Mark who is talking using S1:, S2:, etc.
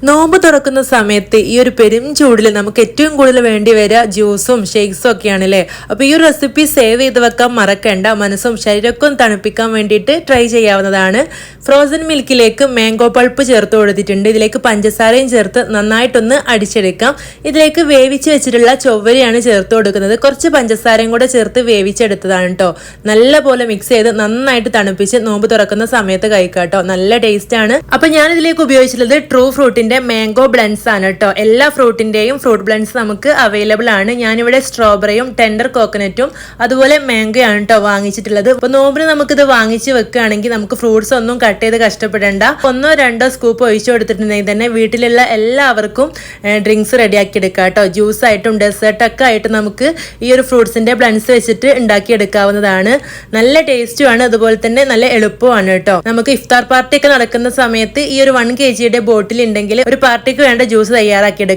S1: നോമ്പ് തുറക്കുന്ന സമയത്ത് ഈ ഒരു പെരും ചൂടിൽ നമുക്ക് ഏറ്റവും കൂടുതൽ വേണ്ടി വരിക ജ്യൂസും ഷേക്സും ഒക്കെയാണ് അല്ലേ. അപ്പോൾ ഈ ഒരു റെസിപ്പി സേവ് ചെയ്ത് വെക്കാൻ മറക്കണ്ട. മനസ്സും ശരീരമൊക്കെ തണുപ്പിക്കാൻ വേണ്ടിയിട്ട് ട്രൈ ചെയ്യാവുന്നതാണ്. ഫ്രോസൺ മിൽക്കിലേക്ക് മാംഗോ പൾപ്പ് ചേർത്ത് കൊടുത്തിട്ടുണ്ട്. ഇതിലേക്ക് പഞ്ചസാരയും ചേർത്ത് നന്നായിട്ടൊന്ന് അടിച്ചെടുക്കാം. ഇതിലേക്ക് വേവിച്ച് വെച്ചിട്ടുള്ള ചൊവ്വരിയാണ് ചേർത്ത് കൊടുക്കുന്നത്. കുറച്ച് പഞ്ചസാരയും കൂടെ ചേർത്ത് വേവിച്ചെടുത്തതാണ് കേട്ടോ. നല്ല പോലെ മിക്സ് ചെയ്ത് നന്നായിട്ട് തണുപ്പിച്ച് നോമ്പ് തുറക്കുന്ന സമയത്ത് കഴിക്കാം കേട്ടോ. നല്ല ടേസ്റ്റ് ആണ്. അപ്പൊ ഞാൻ ഇതിലേക്ക് ഉപയോഗിച്ചിട്ടുള്ളത് ട്രൂ ഫ്രൂട്ടിന്റെ മാംഗോ ബ്ലെൻഡ്സ് ആണ് കേട്ടോ. എല്ലാ ഫ്രൂട്ടിന്റെയും ഫ്രൂട്ട് ബ്ലെൻഡ്സ് നമുക്ക് അവൈലബിൾ ആണ്. ഞാനിവിടെ സ്ട്രോബെറിയും ടെൻഡർ കോക്കനറ്റും അതുപോലെ മാംഗോ ആണ് കേട്ടോ വാങ്ങിച്ചിട്ടുള്ളത്. അപ്പൊ നോമ്പിന് നമുക്കിത് വാങ്ങിച്ച് വെക്കുകയാണെങ്കിൽ നമുക്ക് ഫ്രൂട്ട്സ് ഒന്നും കട്ട് ചെയ്ത് കഷ്ടപ്പെടേണ്ട. 1-2 സ്കൂപ്പ് ഒഴിച്ചു കൊടുത്തിട്ടുണ്ടെങ്കിൽ തന്നെ വീട്ടിലുള്ള എല്ലാവർക്കും ഡ്രിങ്ക്സ് റെഡിയാക്കി എടുക്കാം കേട്ടോ. ജ്യൂസ് ആയിട്ടും ഡെസേർട്ടൊക്കെ ആയിട്ട് നമുക്ക് ഈ ഒരു ഫ്രൂട്ട്സിന്റെ ബ്ലെൻഡ്സ് വെച്ചിട്ട് ഉണ്ടാക്കി എടുക്കാവുന്നതാണ്. നല്ല ടേസ്റ്റുമാണ്, അതുപോലെ തന്നെ നല്ല എളുപ്പമാണ് കേട്ടോ. നമുക്ക് ഇഫ്താർ പാർട്ടി ഒക്കെ നടക്കുന്ന സമയത്ത് ഈ ഒരു 1 kg ബോട്ടിൽ ഉണ്ടെങ്കിൽ ഒരു പാർട്ടിക്ക് വേണ്ട ജ്യൂസ് തയ്യാറാക്കി എടുക്കാം.